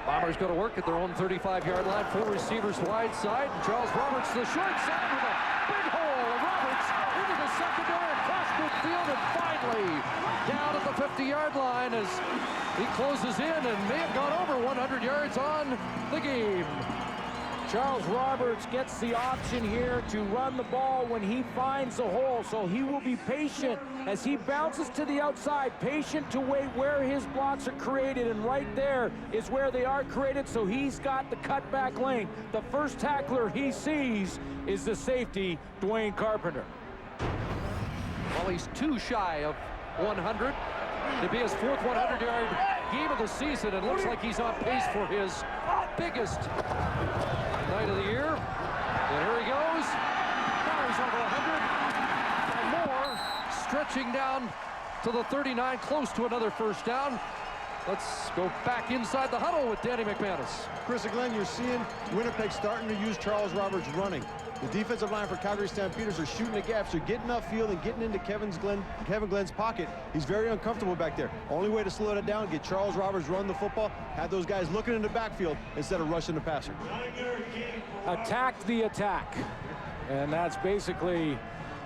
Bombers go to work at their own 35-yard line. 4 receivers wide side. And Charles Roberts to the short side with a big hole. Roberts into the secondary across midfield and finally down at the 50-yard line as he closes in and may have gone over 100 yards on the game. Charles Roberts gets the option here to run the ball when he finds the hole, so he will be patient as he bounces to the outside, patient to wait where his blocks are created, and right there is where they are created, so he's got the cutback lane. The first tackler he sees is the safety, Dwayne Carpenter. Well, he's 2 shy of 100 to be his 4th 100-yard game of the season. It looks like he's on pace for his biggest night of the year. And here he goes. Now he's over 100 and more, stretching down to the 39, close to another first down. Let's go back inside the huddle with Danny McManus. Chris and Glenn, you're seeing Winnipeg starting to use Charles Roberts running. The defensive line for Calgary Stampeders are shooting the gaps. They're getting upfield and getting into Kevin Glenn's pocket. He's very uncomfortable back there. Only way to slow that down, get Charles Roberts run the football, have those guys looking in the backfield instead of rushing the passer. Attack the attack. And that's basically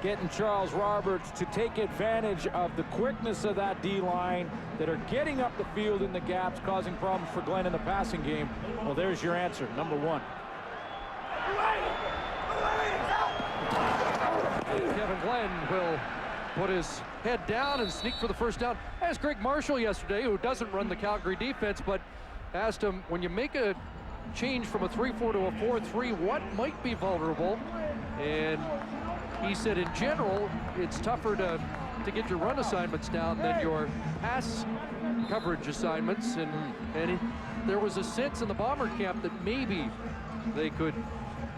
getting Charles Roberts to take advantage of the quickness of that D-line that are getting up the field in the gaps, causing problems for Glenn in the passing game. Well, there's your answer, number 1. Kevin Glenn will put his head down and sneak for the first down. I asked Greg Marshall yesterday, who doesn't run the Calgary defense, but asked him, when you make a change from a 3-4 to a 4-3, what might be vulnerable? And he said, in general, it's tougher to get your run assignments down than your pass coverage assignments. And there was a sense in the Bomber camp that maybe they could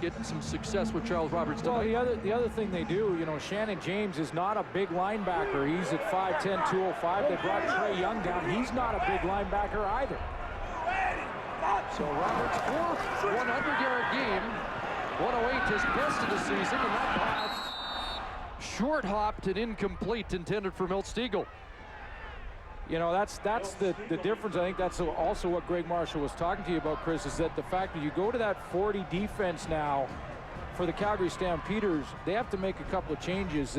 get some success with Charles Roberts tonight. Well, the other thing they do, you know, Shannon James is not a big linebacker. He's at 5'10", 205. They brought Trey Young down. He's not a big linebacker either. So Roberts' 4th 100-yard game, 108 his best of the season, and that pass short-hopped and incomplete, intended for Milt Stegall. You know, that's the difference. I think that's also what Greg Marshall was talking to you about, Chris, is that the fact that you go to that 40 defense now for the Calgary Stampeders, they have to make a couple of changes.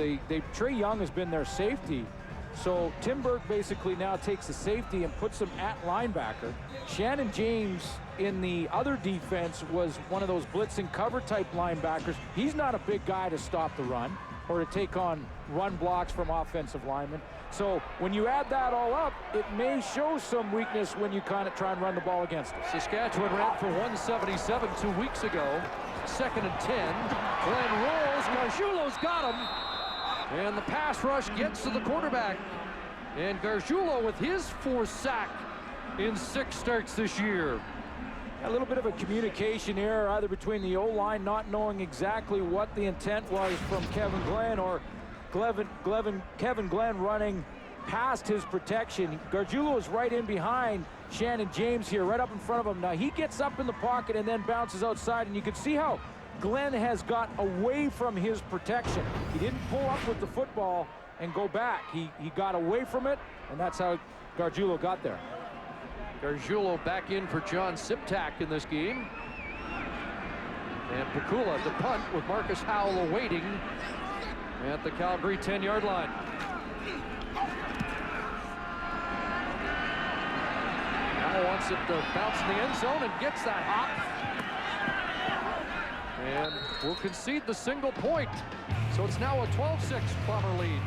Trey Young has been their safety. So Tim Burke basically now takes the safety and puts him at linebacker. Shannon James in the other defense was one of those blitz and cover type linebackers. He's not a big guy to stop the run or to take on run blocks from offensive linemen. So when you add that all up, it may show some weakness when you kind of try and run the ball against it. Saskatchewan ran for 177 2 weeks ago. 2nd and 10. Glenn rolls. Gargiulo's got him. And the pass rush gets to the quarterback. And Gargiulo with his 4th sack in 6 starts this year. A little bit of a communication error either between the O-line not knowing exactly what the intent was from Kevin Glenn, or Kevin Glenn running past his protection. Gargiulo is right in behind Shannon James here, right up in front of him. Now he gets up in the pocket and then bounces outside, and you can see how Glenn has got away from his protection. He didn't pull up with the football and go back. He got away from it, and that's how Gargiulo got there. Gargiulo back in for John Siptak in this game. And Pikula, the punt, with Marcus Howell awaiting at the Calgary 10-yard line. Now wants it to bounce in the end zone and gets that hop. And will concede the single point. So it's now a 12-6 Bomber lead.